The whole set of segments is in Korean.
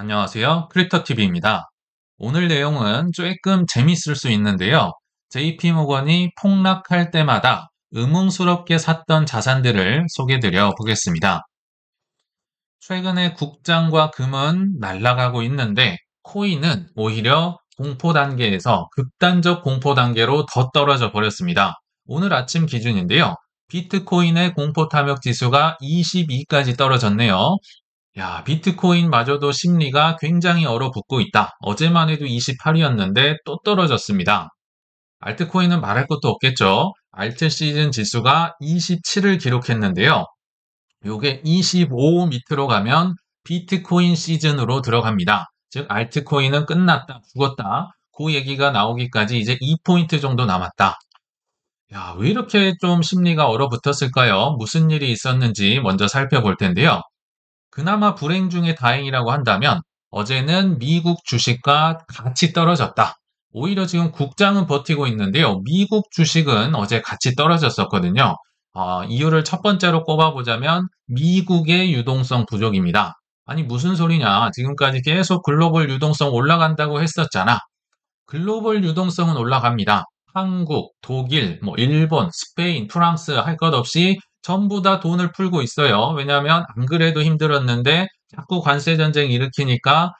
안녕하세요. 크립토TV입니다. 오늘 내용은 조금 재밌을 수 있는데요. JP모건이 폭락할 때마다 의문스럽게 샀던 자산들을 소개드려 보겠습니다. 최근에 국장과 금은 날아가고 있는데 코인은 오히려 공포 단계에서 극단적 공포 단계로 더 떨어져 버렸습니다. 오늘 아침 기준인데요. 비트코인의 공포 탐욕 지수가 22까지 떨어졌네요. 야, 비트코인마저도 심리가 굉장히 얼어붙고 있다. 어제만 해도 28이었는데 또 떨어졌습니다. 알트코인은 말할 것도 없겠죠. 알트 시즌 지수가 27을 기록했는데요. 요게 25 밑으로 가면 비트코인 시즌으로 들어갑니다. 즉, 알트코인은 끝났다, 죽었다. 그 얘기가 나오기까지 이제 2포인트 정도 남았다. 야, 왜 이렇게 좀 심리가 얼어붙었을까요? 무슨 일이 있었는지 먼저 살펴볼 텐데요. 그나마 불행 중에 다행이라고 한다면 어제는 미국 주식과 같이 떨어졌다. 오히려 지금 국장은 버티고 있는데요. 미국 주식은 어제 같이 떨어졌었거든요. 이유를 첫 번째로 꼽아보자면 미국의 유동성 부족입니다. 아니 무슨 소리냐. 지금까지 계속 글로벌 유동성 올라간다고 했었잖아. 글로벌 유동성은 올라갑니다. 한국, 독일, 일본, 스페인, 프랑스 할 것 없이 전부 다 돈을 풀고 있어요. 왜냐하면 안 그래도 힘들었는데 자꾸 관세 전쟁 일으키니까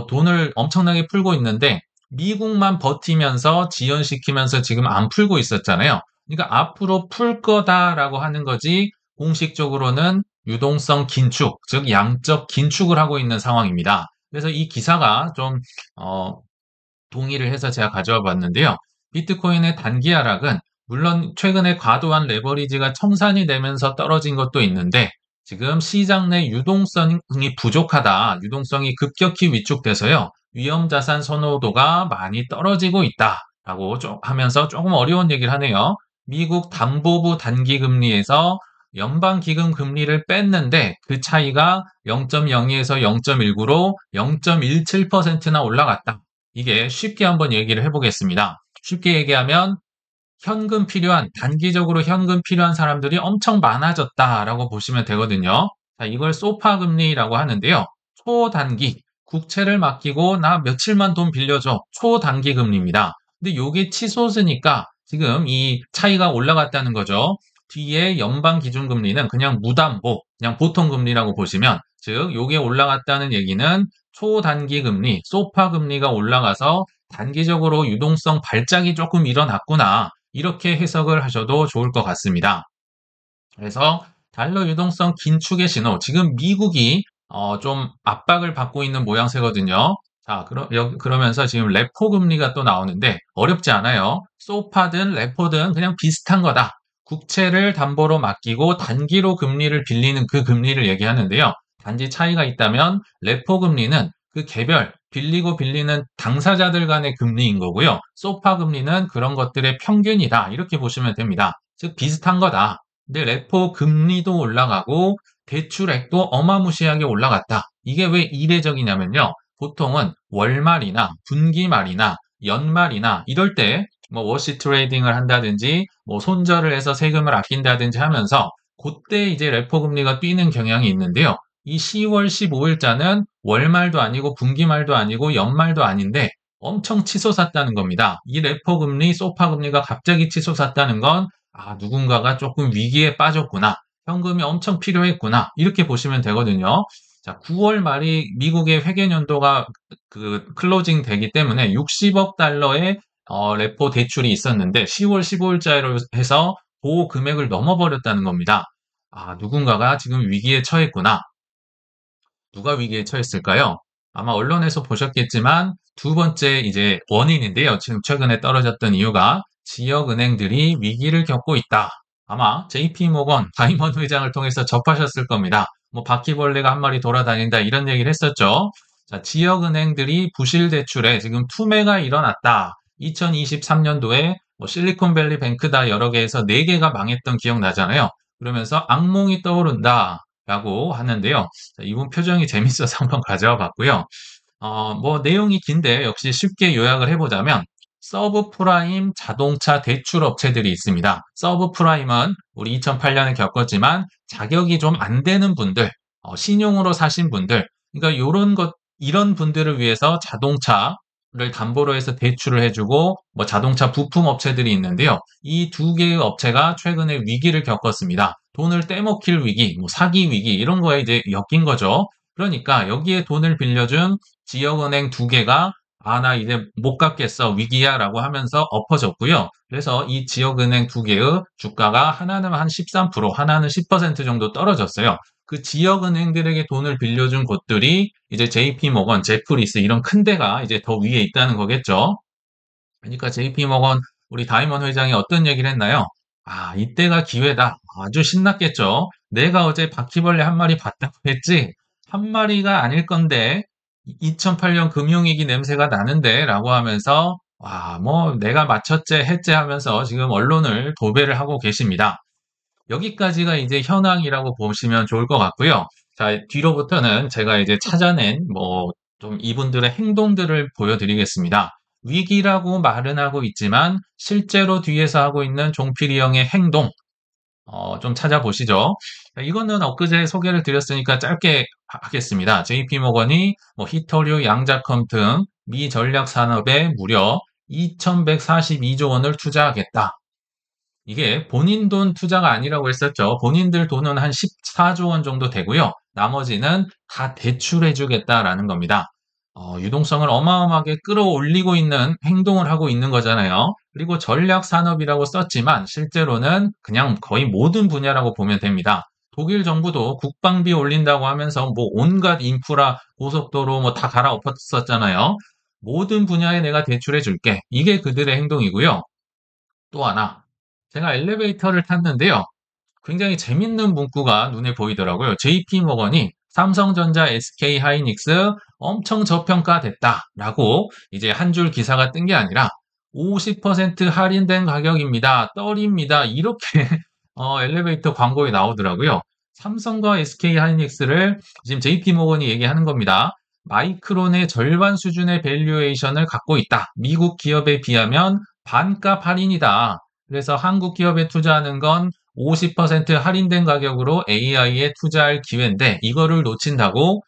돈을 엄청나게 풀고 있는데 미국만 버티면서 지연시키면서 지금 안 풀고 있었잖아요. 그러니까 앞으로 풀 거다라고 하는 거지 공식적으로는 유동성 긴축, 즉 양적 긴축을 하고 있는 상황입니다. 그래서 이 기사가 좀 동의를 해서 제가 가져와 봤는데요. 비트코인의 단기 하락은 물론 최근에 과도한 레버리지가 청산이 되면서 떨어진 것도 있는데 지금 시장 내 유동성이 부족하다. 유동성이 급격히 위축돼서요. 위험자산 선호도가 많이 떨어지고 있다라고 하면서 조금 어려운 얘기를 하네요. 미국 담보부 단기금리에서 연방기금 금리를 뺐는데 그 차이가 0.02에서 0.19로 0.17%나 올라갔다. 이게 쉽게 한번 얘기를 해보겠습니다. 쉽게 얘기하면 단기적으로 현금 필요한 사람들이 엄청 많아졌다라고 보시면 되거든요. 자, 이걸 소파 금리라고 하는데요. 초단기, 국채를 맡기고 나 며칠만 돈 빌려줘. 초단기 금리입니다. 근데 요게 치솟으니까 지금 이 차이가 올라갔다는 거죠. 뒤에 연방 기준 금리는 그냥 무담보, 그냥 보통 금리라고 보시면, 즉 요게 올라갔다는 얘기는 초단기 금리, 소파 금리가 올라가서 단기적으로 유동성 발작이 조금 일어났구나. 이렇게 해석을 하셔도 좋을 것 같습니다. 그래서 달러 유동성 긴축의 신호, 지금 미국이 좀 압박을 받고 있는 모양새거든요. 자, 그러면서 지금 레포 금리가 또 나오는데 어렵지 않아요. 소파든 레포든 그냥 비슷한 거다. 국채를 담보로 맡기고 단기로 금리를 빌리는 그 금리를 얘기하는데요. 단지 차이가 있다면 레포 금리는 그 개별 빌리고 빌리는 당사자들 간의 금리인 거고요. 소파 금리는 그런 것들의 평균이다. 이렇게 보시면 됩니다. 즉 비슷한 거다. 근데 레포 금리도 올라가고 대출액도 어마무시하게 올라갔다. 이게 왜 이례적이냐면요. 보통은 월말이나 분기말이나 연말이나 이럴 때 워시 트레이딩을 한다든지 손절을 해서 세금을 아낀다든지 하면서 그때 이제 레포 금리가 뛰는 경향이 있는데요. 이 10월 15일자는 월말도 아니고 분기말도 아니고 연말도 아닌데 엄청 치솟았다는 겁니다. 이 레포 금리, 소파 금리가 갑자기 치솟았다는 건 누군가가 조금 위기에 빠졌구나. 현금이 엄청 필요했구나. 이렇게 보시면 되거든요. 자, 9월 말이 미국의 회계연도가 클로징 되기 때문에 60억 달러의 레포 대출이 있었는데 10월 15일자로 해서 그 금액을 넘어버렸다는 겁니다. 누군가가 지금 위기에 처했구나. 누가 위기에 처했을까요? 아마 언론에서 보셨겠지만 두 번째 이제 원인인데요. 지금 최근에 떨어졌던 이유가 지역은행들이 위기를 겪고 있다. 아마 JP모건 바이먼 회장을 통해서 접하셨을 겁니다. 바퀴벌레가 한 마리 돌아다닌다 이런 얘기를 했었죠. 자, 지역은행들이 부실 대출에 지금 투매가 일어났다. 2023년도에 실리콘밸리 뱅크다 여러 개에서 4개가 망했던 기억 나잖아요. 그러면서 악몽이 떠오른다. 라고 하는데요. 자, 이분 표정이 재밌어서 한번 가져와 봤고요. 내용이 긴데 역시 쉽게 요약을 해보자면 서브프라임 자동차 대출 업체들이 있습니다. 서브프라임은 우리 2008년에 겪었지만 자격이 좀 안 되는 분들, 신용으로 사신 분들, 그러니까 요런 것 이런 분들을 위해서 자동차를 담보로 해서 대출을 해주고 뭐 자동차 부품 업체들이 있는데요. 이 두 개의 업체가 최근에 위기를 겪었습니다. 돈을 떼먹힐 위기, 뭐 사기 위기 이런 거에 이제 엮인 거죠. 그러니까 여기에 돈을 빌려준 지역은행 두 개가 나 이제 못 갚겠어. 위기야라고 하면서 엎어졌고요. 그래서 이 지역은행 두 개의 주가가 하나는 한 13%, 하나는 10% 정도 떨어졌어요. 그 지역은행들에게 돈을 빌려준 곳들이 이제 JP 모건, 제프리스 이런 큰 데가 이제 더 위에 있다는 거겠죠. 그러니까 JP 모건 우리 다이먼 회장이 어떤 얘기를 했나요? 이때가 기회다. 아주 신났겠죠. 내가 어제 바퀴벌레 한 마리 봤다고 했지. 한 마리가 아닐 건데 2008년 금융위기 냄새가 나는데 라고 하면서 뭐 내가 맞췄제 했제 하면서 지금 언론을 도배를 하고 계십니다. 여기까지가 이제 현황이라고 보시면 좋을 것 같고요. 자, 뒤로부터는 제가 이제 찾아낸 좀 이분들의 행동들을 보여드리겠습니다. 위기라고 말은 하고 있지만 실제로 뒤에서 하고 있는 종필이 형의 행동 좀 찾아보시죠. 자, 이거는 엊그제 소개를 드렸으니까 짧게 하겠습니다. JP모건이 히토류, 양자컴 등 미 전략 산업에 무려 2,142조 원을 투자하겠다. 이게 본인 돈 투자가 아니라고 했었죠. 본인들 돈은 한 14조 원 정도 되고요. 나머지는 다 대출해주겠다라는 겁니다. 유동성을 어마어마하게 끌어올리고 있는 행동을 하고 있는 거잖아요. 그리고 전략 산업이라고 썼지만 실제로는 그냥 거의 모든 분야라고 보면 됩니다. 독일 정부도 국방비 올린다고 하면서 온갖 인프라, 고속도로 다 갈아엎었었잖아요. 모든 분야에 내가 대출해 줄게. 이게 그들의 행동이고요. 또 하나, 제가 엘리베이터를 탔는데요. 굉장히 재밌는 문구가 눈에 보이더라고요. JP모건이 삼성전자, SK하이닉스 엄청 저평가됐다라고 이제 한 줄 기사가 뜬 게 아니라 50% 할인된 가격입니다. 떨입니다. 이렇게 엘리베이터 광고에 나오더라고요. 삼성과 SK하이닉스를 지금 JP모건이 얘기하는 겁니다. 마이크론의 절반 수준의 밸류에이션을 갖고 있다. 미국 기업에 비하면 반값 할인이다. 그래서 한국 기업에 투자하는 건 50% 할인된 가격으로 AI에 투자할 기회인데 이거를 놓친다고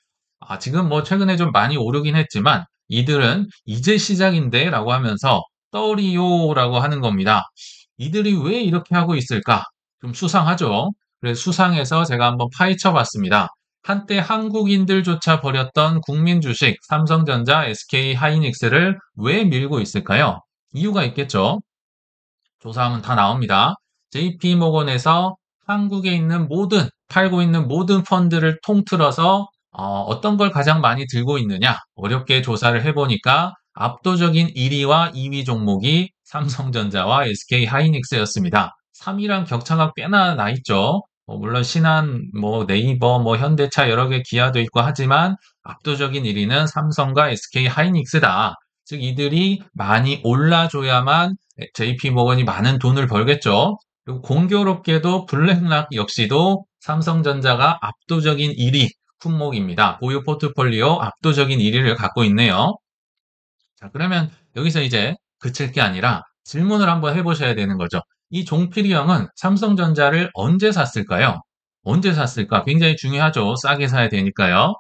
지금 최근에 좀 많이 오르긴 했지만 이들은 이제 시작인데 라고 하면서 떨이요라고 하는 겁니다. 이들이 왜 이렇게 하고 있을까? 좀 수상하죠? 그래서 수상해서 제가 한번 파헤쳐 봤습니다. 한때 한국인들조차 버렸던 국민 주식 삼성전자, SK하이닉스를 왜 밀고 있을까요? 이유가 있겠죠? 조사하면 다 나옵니다. JP모건에서 한국에 있는 팔고 있는 모든 펀드를 통틀어서 어떤 걸 가장 많이 들고 있느냐 어렵게 조사를 해보니까 압도적인 1위와 2위 종목이 삼성전자와 SK하이닉스였습니다. 3위랑 격차가 꽤나 나 있죠. 물론 신한, 네이버, 현대차 여러 개 기아도 있고 하지만 압도적인 1위는 삼성과 SK하이닉스다. 즉 이들이 많이 올라줘야만 JP모건이 많은 돈을 벌겠죠. 그리고 공교롭게도 블랙락 역시도 삼성전자가 압도적인 1위 품목입니다. 보유 포트폴리오 압도적인 1위를 갖고 있네요. 자, 그러면 여기서 이제 그칠 게 아니라 질문을 한번 해보셔야 되는 거죠. 이 종필이 형은 삼성전자를 언제 샀을까요? 언제 샀을까? 굉장히 중요하죠. 싸게 사야 되니까요.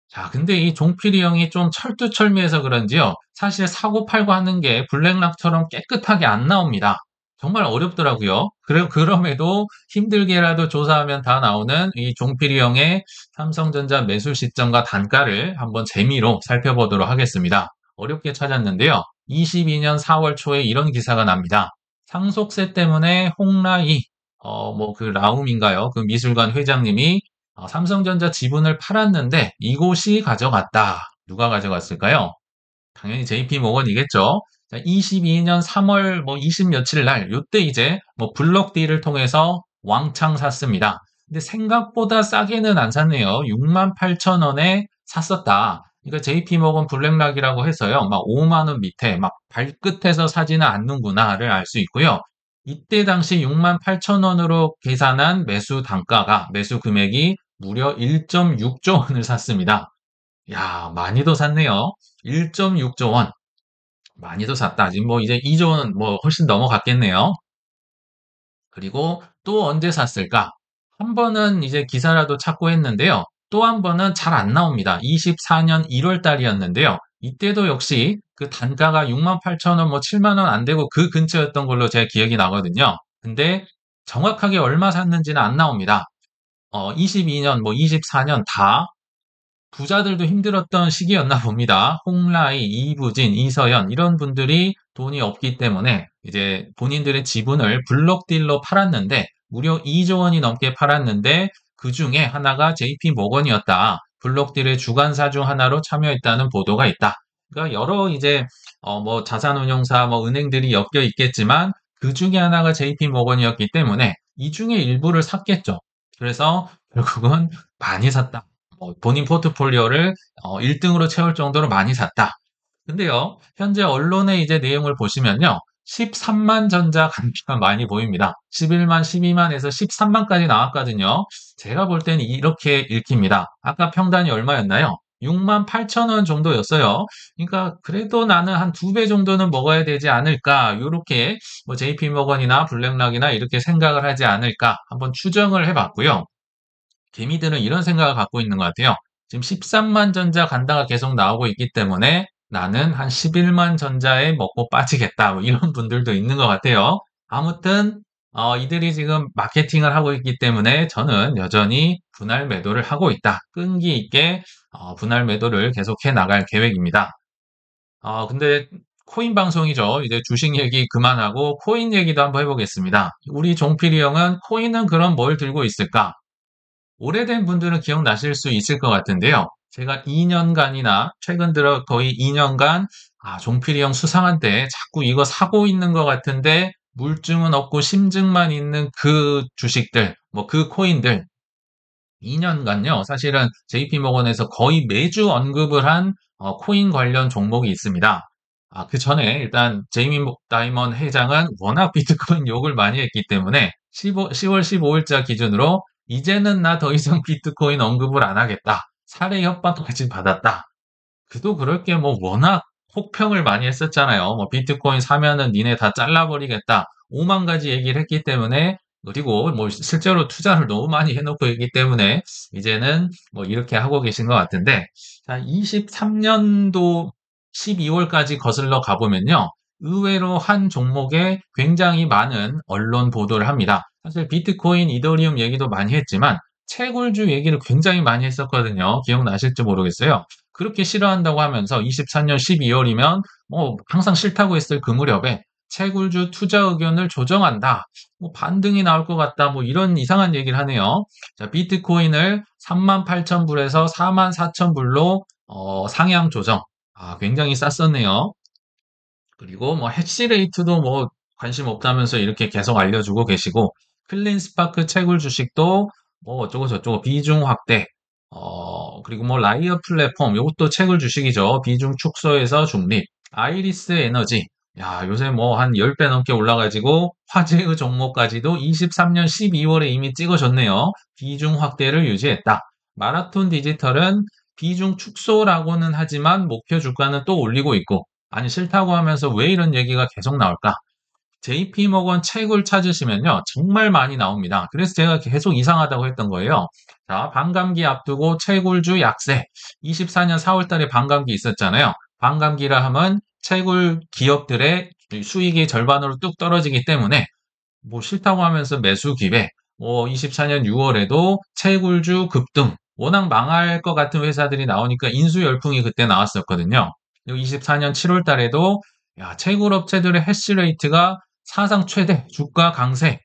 자, 근데 이 종필이 형이 좀 철두철미해서 그런지요. 사실 사고 팔고 하는 게 블랙락처럼 깨끗하게 안 나옵니다. 정말 어렵더라고요. 그럼에도 힘들게라도 조사하면 다 나오는 이 종필이 형의 삼성전자 매수 시점과 단가를 한번 재미로 살펴보도록 하겠습니다. 어렵게 찾았는데요. 22년 4월 초에 이런 기사가 납니다. 상속세 때문에 홍라이, 그 라움인가요? 그 미술관 회장님이 삼성전자 지분을 팔았는데 이곳이 가져갔다. 누가 가져갔을까요? 당연히 JP모건이겠죠. 22년 3월 20 며칠 날 요때 이제 블록 딜을 통해서 왕창 샀습니다. 근데 생각보다 싸게는 안 샀네요. 68,000원에 샀었다. 그러니까 JP모건 블랙락이라고 해서요. 5만 원 밑에 발끝에서 사지는 않는구나를 알 수 있고요. 이때 당시 68,000원으로 계산한 매수 금액이 무려 1.6조 원을 샀습니다. 야, 많이도 샀네요. 1.6조 원. 많이도 샀다. 지금 이제 2조 원 훨씬 넘어갔겠네요. 그리고 또 언제 샀을까? 한 번은 이제 기사라도 찾고 했는데요. 또 한 번은 잘 안 나옵니다. 24년 1월 달이었는데요. 이때도 역시 그 단가가 68,000원, 뭐 7만 원 안 되고 그 근처였던 걸로 제 기억이 나거든요. 근데 정확하게 얼마 샀는지는 안 나옵니다. 22년, 뭐 24년 다 부자들도 힘들었던 시기였나 봅니다. 홍라이, 이부진, 이서연 이런 분들이 돈이 없기 때문에 이제 본인들의 지분을 블록딜로 팔았는데 무려 2조 원이 넘게 팔았는데 그 중에 하나가 JP 모건이었다. 블록딜의 주관사 중 하나로 참여했다는 보도가 있다. 그러니까 여러 이제 뭐 자산운용사, 뭐 은행들이 엮여 있겠지만 그 중에 하나가 JP 모건이었기 때문에 이 중에 일부를 샀겠죠. 그래서 결국은 많이 샀다. 본인 포트폴리오를 1등으로 채울 정도로 많이 샀다. 근데요, 현재 언론의 이제 내용을 보시면요. 13만 전자 간기가 많이 보입니다. 11만, 12만에서 13만까지 나왔거든요. 제가 볼 때는 이렇게 읽힙니다. 아까 평단이 얼마였나요? 6만 8천 원 정도였어요. 그러니까 그래도 나는 한 2배 정도는 먹어야 되지 않을까. 요렇게 뭐 JP모건이나 블랙락이나 이렇게 생각을 하지 않을까 한번 추정을 해봤고요. 개미들은 이런 생각을 갖고 있는 것 같아요. 지금 13만 전자 간다가 계속 나오고 있기 때문에 나는 한 11만 전자에 먹고 빠지겠다. 뭐 이런 분들도 있는 것 같아요. 아무튼 이들이 지금 마케팅을 하고 있기 때문에 저는 여전히 분할 매도를 하고 있다. 끈기 있게 분할 매도를 계속해 나갈 계획입니다. 근데 코인 방송이죠. 이제 주식 얘기 그만하고 코인 얘기도 한번 해보겠습니다. 우리 종필이 형은 코인은 그럼 뭘 들고 있을까? 오래된 분들은 기억나실 수 있을 것 같은데요. 제가 2년간이나 최근 들어 거의 2년간 종필이 형 수상한 때 자꾸 이거 사고 있는 것 같은데 물증은 없고 심증만 있는 그 주식들, 뭐 그 코인들 2년간요. 사실은 JP모건에서 거의 매주 언급을 한 코인 관련 종목이 있습니다. 그 전에 일단 제이미 다이먼 회장은 워낙 비트코인 욕을 많이 했기 때문에 10월 15일자 기준으로 이제는 나 더 이상 비트코인 언급을 안 하겠다. 살해 협박까지 받았다. 그도 그럴 게 뭐 워낙 혹평을 많이 했었잖아요. 뭐 비트코인 사면은 니네 다 잘라버리겠다. 5만 가지 얘기를 했기 때문에 그리고 뭐 실제로 투자를 너무 많이 해놓고 있기 때문에 이제는 뭐 이렇게 하고 계신 것 같은데 자, 23년도 12월까지 거슬러 가보면요. 의외로 한 종목에 굉장히 많은 언론 보도를 합니다. 사실 비트코인, 이더리움 얘기도 많이 했지만 채굴주 얘기를 굉장히 많이 했었거든요. 기억나실지 모르겠어요. 그렇게 싫어한다고 하면서 24년 12월이면 뭐 항상 싫다고 했을 그 무렵에 채굴주 투자 의견을 조정한다. 뭐 반등이 나올 것 같다. 뭐 이런 이상한 얘기를 하네요. 자, 비트코인을 38,000불에서 44,000불로 상향 조정. 굉장히 쌌었네요. 그리고 뭐 해시레이트도 뭐 관심 없다면서 이렇게 계속 알려주고 계시고 클린스파크 채굴 주식도 뭐 어쩌고 저쩌고 비중 확대 그리고 뭐 라이어 플랫폼 이것도 채굴 주식이죠. 비중 축소해서 중립 아이리스 에너지 야 요새 뭐 한 10배 넘게 올라가지고 화제의 종목까지도 23년 12월에 이미 찍어줬네요. 비중 확대를 유지했다. 마라톤 디지털은 비중 축소라고는 하지만 목표 주가는 또 올리고 있고 아니 싫다고 하면서 왜 이런 얘기가 계속 나올까? JP모건 책을 찾으시면요. 정말 많이 나옵니다. 그래서 제가 계속 이상하다고 했던 거예요. 자, 반감기 앞두고 채굴주 약세. 24년 4월 달에 반감기 있었잖아요. 반감기라 하면 채굴 기업들의 수익이 절반으로 뚝 떨어지기 때문에 뭐 싫다고 하면서 매수 기회. 24년 6월에도 채굴주 급등. 워낙 망할 것 같은 회사들이 나오니까 인수 열풍이 그때 나왔었거든요. 그리고 24년 7월 달에도 채굴 업체들의 해시레이트가 사상 최대 주가 강세.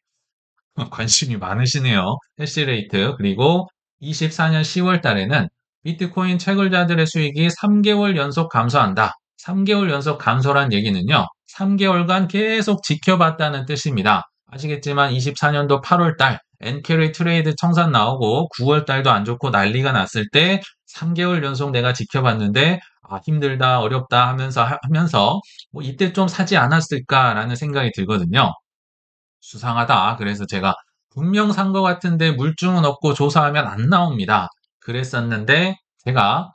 관심이 많으시네요. 해시레이트. 그리고 24년 10월 달에는 비트코인 채굴자들의 수익이 3개월 연속 감소한다. 3개월 연속 감소란 얘기는요. 3개월간 계속 지켜봤다는 뜻입니다. 아시겠지만 24년도 8월 달 엔캐리 트레이드 청산 나오고 9월 달도 안 좋고 난리가 났을 때 3개월 연속 내가 지켜봤는데 힘들다 어렵다 하면서 뭐 이때 좀 사지 않았을까라는 생각이 들거든요. 수상하다. 그래서 제가 분명 산 것 같은데 물증은 없고 조사하면 안 나옵니다. 그랬었는데 제가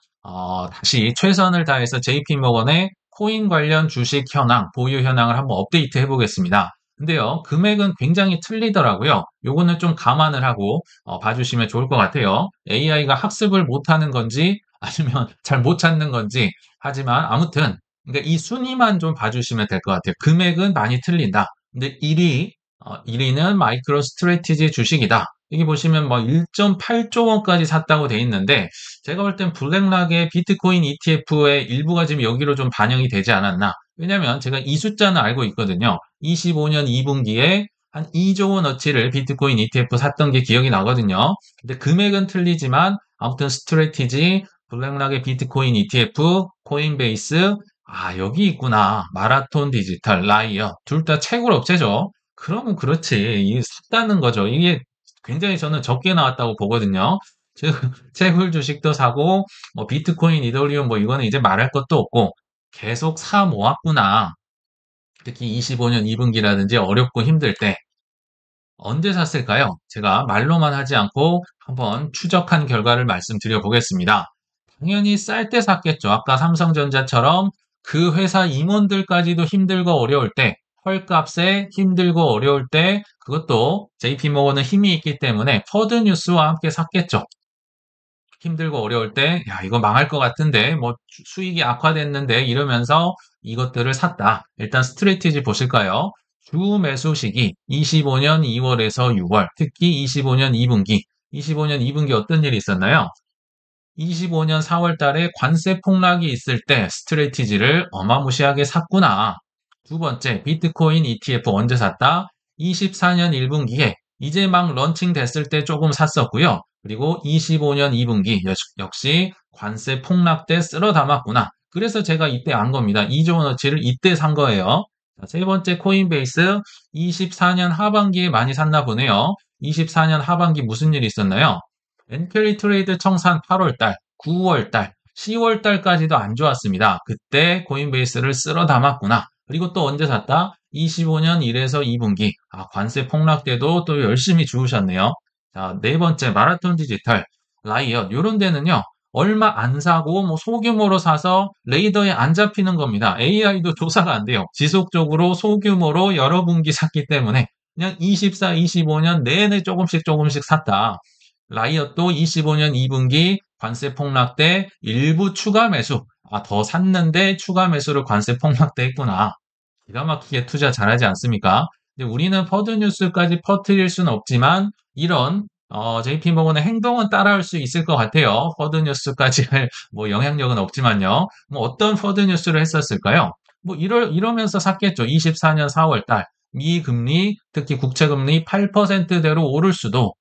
다시 최선을 다해서 JP모건의 코인 관련 주식 현황, 보유 현황을 한번 업데이트 해보겠습니다. 근데요, 금액은 굉장히 틀리더라고요. 요거는 좀 감안을 하고 봐주시면 좋을 것 같아요. AI가 학습을 못하는 건지 아니면 잘 못 찾는 건지 하지만 아무튼 그러니까 이 순위만 좀 봐주시면 될 것 같아요. 금액은 많이 틀린다. 근데 1위는 마이크로 스트래티지 주식이다. 여기 보시면 뭐 1.8조 원까지 샀다고 돼 있는데 제가 볼 땐 블랙락의 비트코인 ETF의 일부가 지금 여기로 좀 반영이 되지 않았나. 왜냐면 제가 이 숫자는 알고 있거든요. 25년 2분기에 한 2조 원어치를 비트코인 ETF 샀던 게 기억이 나거든요. 근데 금액은 틀리지만 아무튼 스트래티지, 블랙락의 비트코인 ETF, 코인베이스, 아, 여기 있구나. 마라톤 디지털, 라이어. 둘 다 채굴 업체죠. 그러면 그렇지. 이게 샀다는 거죠. 이게 굉장히 저는 적게 나왔다고 보거든요. 즉, 채굴 주식도 사고, 뭐, 비트코인, 이더리움, 뭐, 이거는 이제 말할 것도 없고, 계속 사 모았구나. 특히 25년 2분기라든지 어렵고 힘들 때 언제 샀을까요? 제가 말로만 하지 않고 한번 추적한 결과를 말씀드려 보겠습니다. 당연히 쌀 때 샀겠죠. 아까 삼성전자처럼 그 회사 임원들까지도 힘들고 어려울 때, 헐값에 힘들고 어려울 때, 그것도 JP모건은 힘이 있기 때문에 퍼드 뉴스와 함께 샀겠죠. 힘들고 어려울 때, 야, 이거 망할 것 같은데, 뭐, 수익이 악화됐는데, 이러면서 이것들을 샀다. 일단 스트레티지 보실까요? 주 매수 시기 25년 2월에서 6월, 특히 25년 2분기. 25년 2분기 어떤 일이 있었나요? 25년 4월 달에 관세 폭락이 있을 때 스트레티지를 어마무시하게 샀구나. 두 번째, 비트코인 ETF 언제 샀다? 24년 1분기에 이제 막 런칭 됐을 때 조금 샀었고요. 그리고 25년 2분기 역시 관세 폭락 때 쓸어 담았구나. 그래서 제가 이때 안 겁니다. 2조 원어치를 이때 산 거예요. 자, 세 번째 코인베이스 24년 하반기에 많이 샀나 보네요. 24년 하반기 무슨 일이 있었나요? 엔캐리 트레이드 청산 8월달, 9월달, 10월달까지도 안 좋았습니다. 그때 코인베이스를 쓸어 담았구나. 그리고 또 언제 샀다? 25년 1에서 2분기. 아, 관세 폭락 때도 또 열심히 주우셨네요. 자, 네 번째, 마라톤 디지털, 라이엇. 요런 데는요, 얼마 안 사고, 뭐, 소규모로 사서 레이더에 안 잡히는 겁니다. AI도 조사가 안 돼요. 지속적으로 소규모로 여러 분기 샀기 때문에 그냥 24, 25년 내내 조금씩 조금씩 샀다. 라이엇도 25년 2분기 관세 폭락 때 일부 추가 매수. 아, 더 샀는데 추가 매수를 관세 폭락 때 했구나. 기가 막히게 투자 잘하지 않습니까? 근데 우리는 퍼드 뉴스까지 퍼뜨릴 수는 없지만 이런 JP모건의 행동은 따라할 수 있을 것 같아요. 퍼드 뉴스까지 할 뭐 영향력은 없지만요. 뭐 어떤 퍼드 뉴스를 했었을까요? 뭐 이러면서 샀겠죠. 24년 4월 달 미금리, 특히 국채금리 8%대로 오를 수도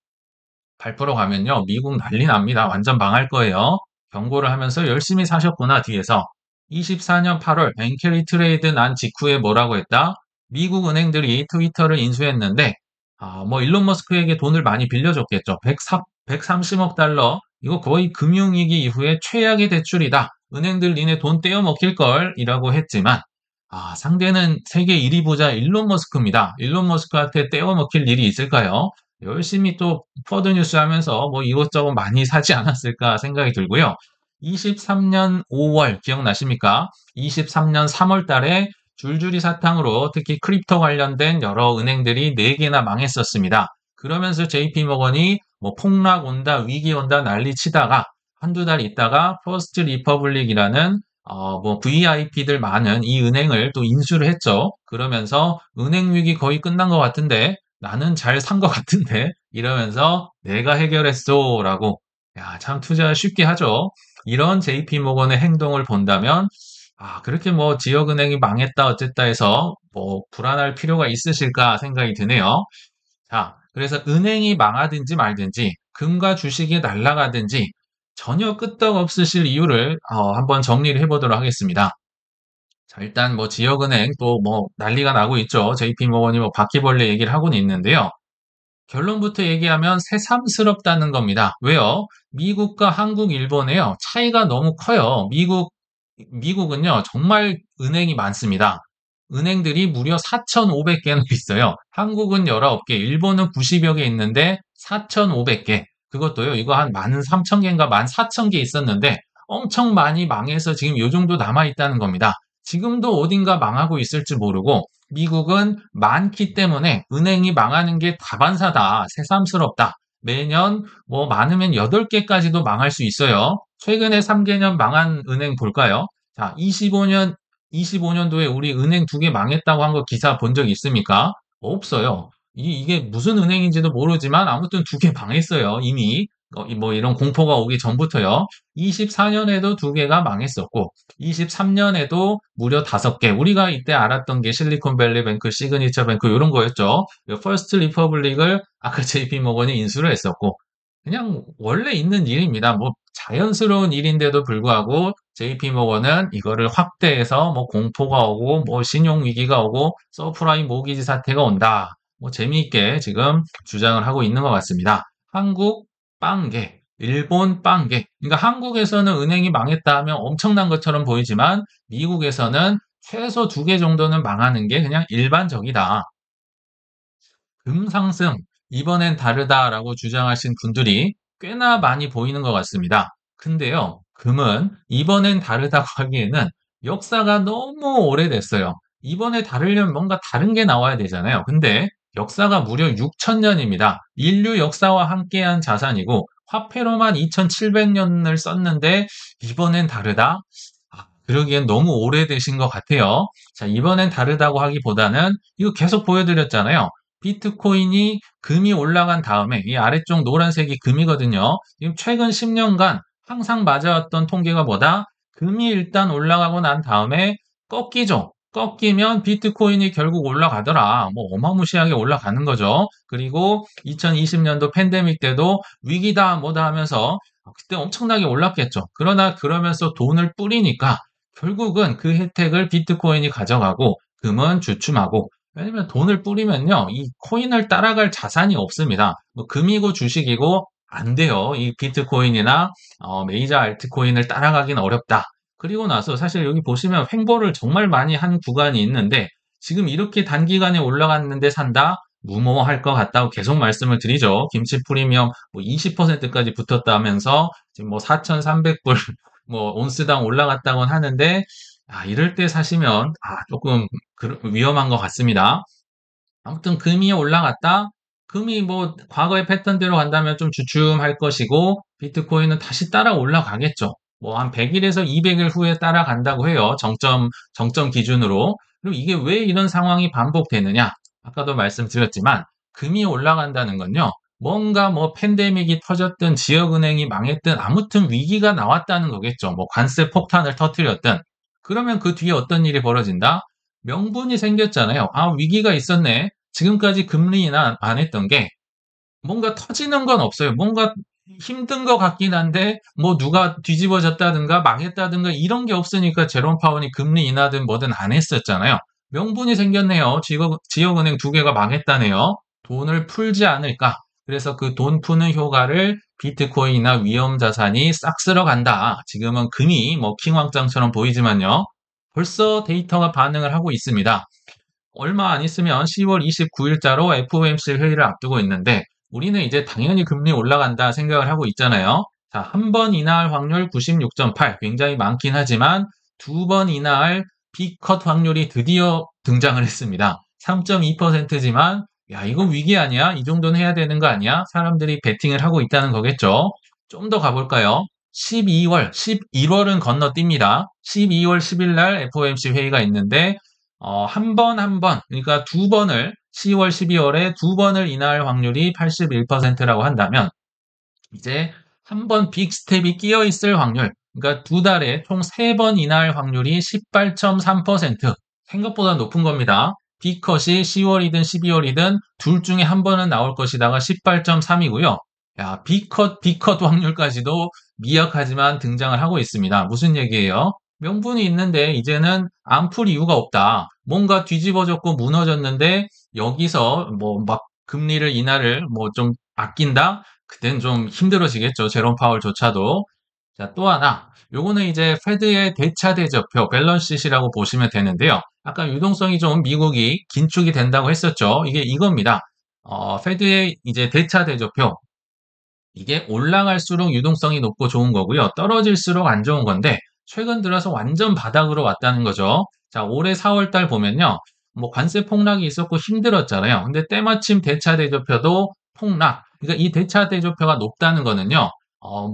8% 가면요. 미국 난리 납니다. 완전 망할 거예요. 경고를 하면서 열심히 사셨구나, 뒤에서. 24년 8월 엔캐리 트레이드 난 직후에 뭐라고 했다? 미국 은행들이 트위터를 인수했는데, 뭐 일론 머스크에게 돈을 많이 빌려줬겠죠. 130억 달러. 이거 거의 금융위기 이후에 최악의 대출이다. 은행들 니네 돈 떼어먹힐 걸 이라고 했지만, 상대는 세계 1위 부자 일론 머스크입니다. 일론 머스크한테 떼어먹힐 일이 있을까요? 열심히 또 퍼드 뉴스 하면서 뭐 이것저것 많이 사지 않았을까 생각이 들고요. 23년 5월 기억나십니까? 23년 3월 달에 줄줄이 사탕으로 특히 크립토 관련된 여러 은행들이 4개나 망했었습니다. 그러면서 JP모건이 뭐 폭락 온다, 위기 온다 난리 치다가 한두 달 있다가 퍼스트 리퍼블릭이라는 뭐 VIP들 많은 이 은행을 또 인수를 했죠. 그러면서 은행 위기 거의 끝난 것 같은데 나는 잘 산 것 같은데 이러면서 내가 해결했어 라고 야, 참 투자 쉽게 하죠. 이런 JP모건의 행동을 본다면 그렇게 뭐 지역은행이 망했다 어쨌다 해서 뭐 불안할 필요가 있으실까 생각이 드네요. 자, 그래서 은행이 망하든지 말든지 금과 주식이 날아가든지 전혀 끄떡없으실 이유를 한번 정리를 해보도록 하겠습니다. 자, 일단 뭐 지역은행 또 뭐 난리가 나고 있죠. JP모건이 뭐 바퀴벌레 얘기를 하고는 있는데요. 결론부터 얘기하면 새삼스럽다는 겁니다. 왜요? 미국과 한국, 일본에요. 차이가 너무 커요. 미국은요, 정말 은행이 많습니다. 은행들이 무려 4,500개나 있어요. 한국은 19개, 일본은 90여 개 있는데 4,500개. 그것도요, 이거 한 13,000개인가 14,000개 있었는데 엄청 많이 망해서 지금 요 정도 남아있다는 겁니다. 지금도 어딘가 망하고 있을지 모르고 미국은 많기 때문에 은행이 망하는 게 다반사다. 새삼스럽다. 매년 뭐 많으면 8개까지도 망할 수 있어요. 최근에 3개년 망한 은행 볼까요? 자, 25년도에 우리 은행 2개 망했다고 한 거 기사 본 적 있습니까? 없어요. 이게 무슨 은행인지도 모르지만 아무튼 2개 망했어요. 이미. 뭐 이런 공포가 오기 전부터요. 24년에도 2개가 망했었고, 23년에도 무려 5개. 우리가 이때 알았던 게 실리콘밸리 뱅크, 시그니처 뱅크 이런 거였죠. 퍼스트 리퍼블릭을 아까 JP 모건이 인수를 했었고, 그냥 원래 있는 일입니다. 뭐 자연스러운 일인데도 불구하고 JP 모건은 이거를 확대해서 뭐 공포가 오고 뭐 신용 위기가 오고 서프라임 모기지 사태가 온다. 뭐 재미있게 지금 주장을 하고 있는 것 같습니다. 한국 빵개, 일본 빵개. 그러니까 한국에서는 은행이 망했다 하면 엄청난 것처럼 보이지만 미국에서는 최소 2개 정도는 망하는 게 그냥 일반적이다. 금 상승, 이번엔 다르다라고 주장하신 분들이 꽤나 많이 보이는 것 같습니다. 근데요, 금은 이번엔 다르다고 하기에는 역사가 너무 오래됐어요. 이번에 다르려면 뭔가 다른 게 나와야 되잖아요. 근데 역사가 무려 6,000년입니다. 인류 역사와 함께한 자산이고 화폐로만 2,700년을 썼는데 이번엔 다르다? 그러기엔 너무 오래되신 것 같아요. 자, 이번엔 다르다고 하기보다는 이거 계속 보여드렸잖아요. 비트코인이 금이 올라간 다음에 이 아래쪽 노란색이 금이거든요. 지금 최근 10년간 항상 맞아왔던 통계가 뭐다? 금이 일단 올라가고 난 다음에 꺾이죠. 꺾이면 비트코인이 결국 올라가더라. 뭐 어마무시하게 올라가는 거죠. 그리고 2020년도 팬데믹 때도 위기다 뭐다 하면서 그때 엄청나게 올랐겠죠. 그러나 그러면서 돈을 뿌리니까 결국은 그 혜택을 비트코인이 가져가고 금은 주춤하고 왜냐면 돈을 뿌리면요. 이 코인을 따라갈 자산이 없습니다. 뭐 금이고 주식이고 안 돼요. 이 비트코인이나 메이저 알트코인을 따라가긴 어렵다. 그리고 나서 사실 여기 보시면 횡보를 정말 많이 한 구간이 있는데 지금 이렇게 단기간에 올라갔는데 산다? 무모할 것 같다고 계속 말씀을 드리죠. 김치 프리미엄 뭐 20%까지 붙었다면서 지금 뭐 4,300불 뭐 온스당 올라갔다곤 하는데 이럴 때 사시면 조금 위험한 것 같습니다. 아무튼 금이 올라갔다. 금이 뭐 과거의 패턴대로 간다면 좀 주춤할 것이고 비트코인은 다시 따라 올라가겠죠. 뭐 한 100일에서 200일 후에 따라간다고 해요. 정점 기준으로. 그럼 이게 왜 이런 상황이 반복되느냐? 아까도 말씀드렸지만 금이 올라간다는 건요. 뭔가 뭐 팬데믹이 터졌든 지역은행이 망했든 아무튼 위기가 나왔다는 거겠죠. 뭐 관세 폭탄을 터뜨렸든. 그러면 그 뒤에 어떤 일이 벌어진다? 명분이 생겼잖아요. 위기가 있었네. 지금까지 금리 인하 안 했던 게 뭔가 터지는 건 없어요. 뭔가 힘든 것 같긴 한데 뭐 누가 뒤집어졌다든가 망했다든가 이런 게 없으니까 제롬 파원이 금리 인하든 뭐든 안 했었잖아요. 명분이 생겼네요. 지역은행 2개가 망했다네요. 돈을 풀지 않을까. 그래서 그 돈 푸는 효과를 비트코인이나 위험 자산이 싹 쓸어간다. 지금은 금이 뭐 킹왕짱처럼 보이지만요. 벌써 데이터가 반응을 하고 있습니다. 얼마 안 있으면 10월 29일자로 FOMC 회의를 앞두고 있는데 우리는 이제 당연히 금리 올라간다 생각을 하고 있잖아요. 자, 한 번 인하할 확률 96.8 굉장히 많긴 하지만 2번 인하할 B컷 확률이 드디어 등장을 했습니다. 3.2%지만 야, 이거 위기 아니야? 이 정도는 해야 되는 거 아니야? 사람들이 베팅을 하고 있다는 거겠죠. 좀 더 가볼까요? 12월, 11월은 건너뜁니다. 12월 10일 날 FOMC 회의가 있는데 한 번, 그러니까 2번을 10월, 12월에 2번을 인하할 확률이 81%라고 한다면 이제 한 번 빅스텝이 끼어 있을 확률, 그러니까 2달에 총 3번 인하할 확률이 18.3%. 생각보다 높은 겁니다. B컷이 10월이든 12월이든 둘 중에 한 번은 나올 것이다가 18.3이고요. 야, B컷 확률까지도 미약하지만 등장을 하고 있습니다. 무슨 얘기예요? 명분이 있는데 이제는 안 풀 이유가 없다. 뭔가 뒤집어졌고 무너졌는데 여기서 뭐 막 금리를 인하를 뭐 좀 아낀다? 그땐 좀 힘들어지겠죠. 제롬 파월조차도. 자, 또 하나. 요거는 이제 페드의 대차 대조표 밸런스시트라고 보시면 되는데요. 아까 유동성이 좀 미국이 긴축이 된다고 했었죠. 이게 이겁니다. 페드의 이제 대차 대조표. 이게 올라갈수록 유동성이 높고 좋은 거고요. 떨어질수록 안 좋은 건데 최근 들어서 완전 바닥으로 왔다는 거죠. 자, 올해 4월 달 보면요. 뭐 관세 폭락이 있었고 힘들었잖아요. 근데 때마침 대차 대조표도 폭락. 그러니까 이 대차 대조표가 높다는 거는요.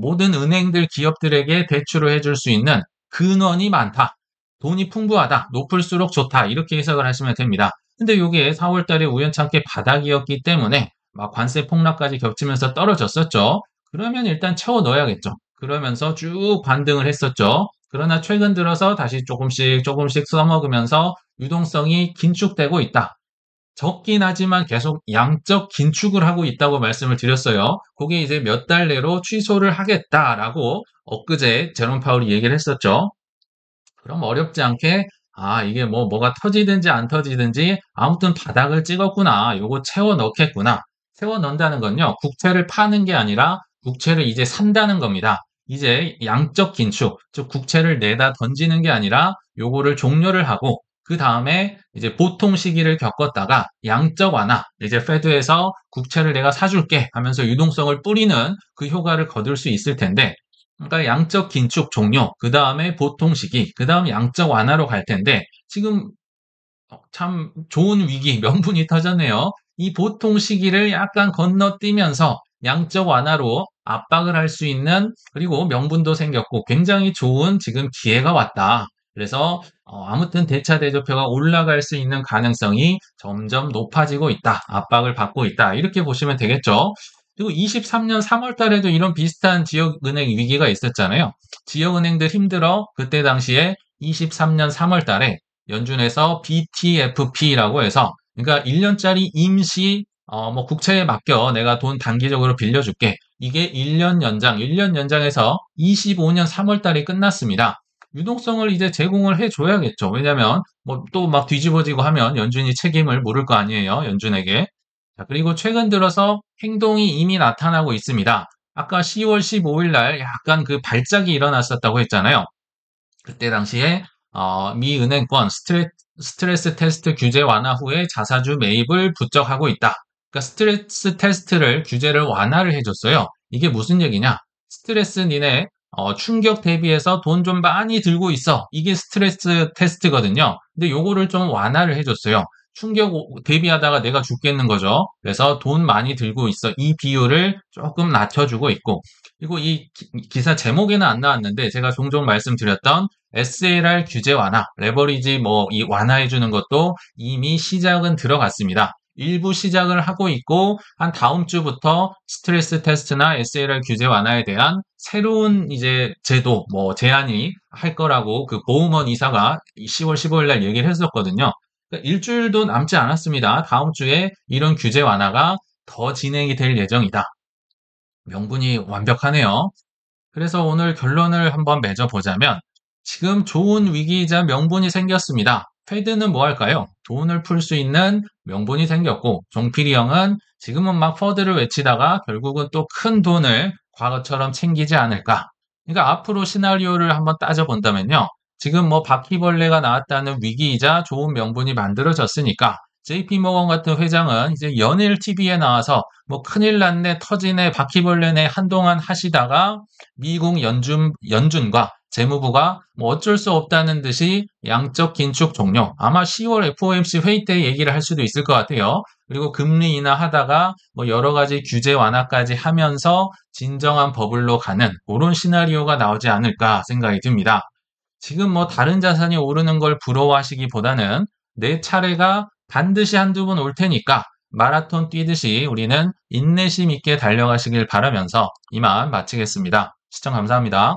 모든 은행들 기업들에게 대출을 해줄 수 있는 근원이 많다. 돈이 풍부하다. 높을수록 좋다. 이렇게 해석을 하시면 됩니다. 근데 이게 4월 달에 우연찮게 바닥이었기 때문에 막 관세 폭락까지 겹치면서 떨어졌었죠. 그러면 일단 채워 넣어야겠죠. 그러면서 쭉 반등을 했었죠. 그러나 최근 들어서 다시 조금씩 조금씩 써먹으면서 유동성이 긴축되고 있다. 적긴 하지만 계속 양적 긴축을 하고 있다고 말씀을 드렸어요. 그게 이제 몇 달 내로 취소를 하겠다라고 엊그제 제롬 파울이 얘기를 했었죠. 그럼 어렵지 않게 이게 뭐가 터지든지 안 터지든지 아무튼 바닥을 찍었구나. 요거 채워 넣겠구나. 채워 넣는다는 건요. 국채를 파는 게 아니라 국채를 이제 산다는 겁니다. 이제 양적 긴축, 즉 국채를 내다 던지는 게 아니라 요거를 종료를 하고 그 다음에 이제 보통 시기를 겪었다가 양적 완화, 이제 페드에서 국채를 내가 사줄게 하면서 유동성을 뿌리는 그 효과를 거둘 수 있을 텐데 그러니까 양적 긴축 종료, 그 다음에 보통 시기, 그 다음 양적 완화로 갈 텐데 지금 참 좋은 위기, 명분이 터졌네요. 이 보통 시기를 약간 건너뛰면서 양적 완화로 압박을 할 수 있는 그리고 명분도 생겼고 굉장히 좋은 지금 기회가 왔다. 그래서 아무튼 대차 대조표가 올라갈 수 있는 가능성이 점점 높아지고 있다. 압박을 받고 있다. 이렇게 보시면 되겠죠. 그리고 23년 3월 달에도 이런 비슷한 지역은행 위기가 있었잖아요. 지역은행들 힘들어 그때 당시에 23년 3월 달에 연준에서 BTFP라고 해서 그러니까 1년짜리 임시 뭐 국채에 맡겨 내가 돈 단기적으로 빌려줄게. 이게 1년 연장, 1년 연장해서 25년 3월 달이 끝났습니다. 유동성을 이제 제공을 해줘야겠죠. 왜냐면 뭐 또 막 뒤집어지고 하면 연준이 책임을 물을 거 아니에요. 연준에게. 자, 그리고 최근 들어서 행동이 이미 나타나고 있습니다. 아까 10월 15일 날 약간 그 발작이 일어났었다고 했잖아요. 그때 당시에 미 은행권 스트레스 테스트 규제 완화 후에 자사주 매입을 부쩍하고 있다. 그러니까 스트레스 테스트를 규제를 완화를 해줬어요. 이게 무슨 얘기냐? 스트레스 니네 충격 대비해서 돈 좀 많이 들고 있어. 이게 스트레스 테스트거든요. 근데 요거를 좀 완화를 해줬어요. 충격 대비하다가 내가 죽겠는 거죠. 그래서 돈 많이 들고 있어. 이 비율을 조금 낮춰주고 있고. 그리고 이 기사 제목에는 안 나왔는데 제가 종종 말씀드렸던 SLR 규제 완화, 레버리지 이 완화해주는 것도 이미 시작은 들어갔습니다. 일부 시작을 하고 있고 한 다음 주부터 스트레스 테스트나 SLR 규제 완화에 대한 새로운 이제 제도 제안이 할 거라고 그 보우먼 이사가 10월 15일 날 얘기를 했었거든요. 그러니까 일주일도 남지 않았습니다. 다음 주에 이런 규제 완화가 더 진행이 될 예정이다. 명분이 완벽하네요. 그래서 오늘 결론을 한번 맺어보자면 지금 좋은 위기이자 명분이 생겼습니다. 페드는 뭐 할까요? 돈을 풀 수 있는 명분이 생겼고 종필이 형은 지금은 막 퍼드를 외치다가 결국은 또 큰 돈을 과거처럼 챙기지 않을까. 그러니까 앞으로 시나리오를 한번 따져본다면요. 지금 바퀴벌레가 나왔다는 위기이자 좋은 명분이 만들어졌으니까 JP모건 같은 회장은 이제 연일 TV에 나와서 큰일 났네, 터지네, 바퀴벌레네 한동안 하시다가 미국 연준과 재무부가 어쩔 수 없다는 듯이 양적 긴축 종료. 아마 10월 FOMC 회의 때 얘기를 할 수도 있을 것 같아요. 그리고 금리 인하하다가 여러 가지 규제 완화까지 하면서 진정한 버블로 가는 그런 시나리오가 나오지 않을까 생각이 듭니다. 지금 다른 자산이 오르는 걸 부러워하시기보다는 내 차례가 반드시 한두 번 올 테니까 마라톤 뛰듯이 우리는 인내심 있게 달려가시길 바라면서 이만 마치겠습니다. 시청 감사합니다.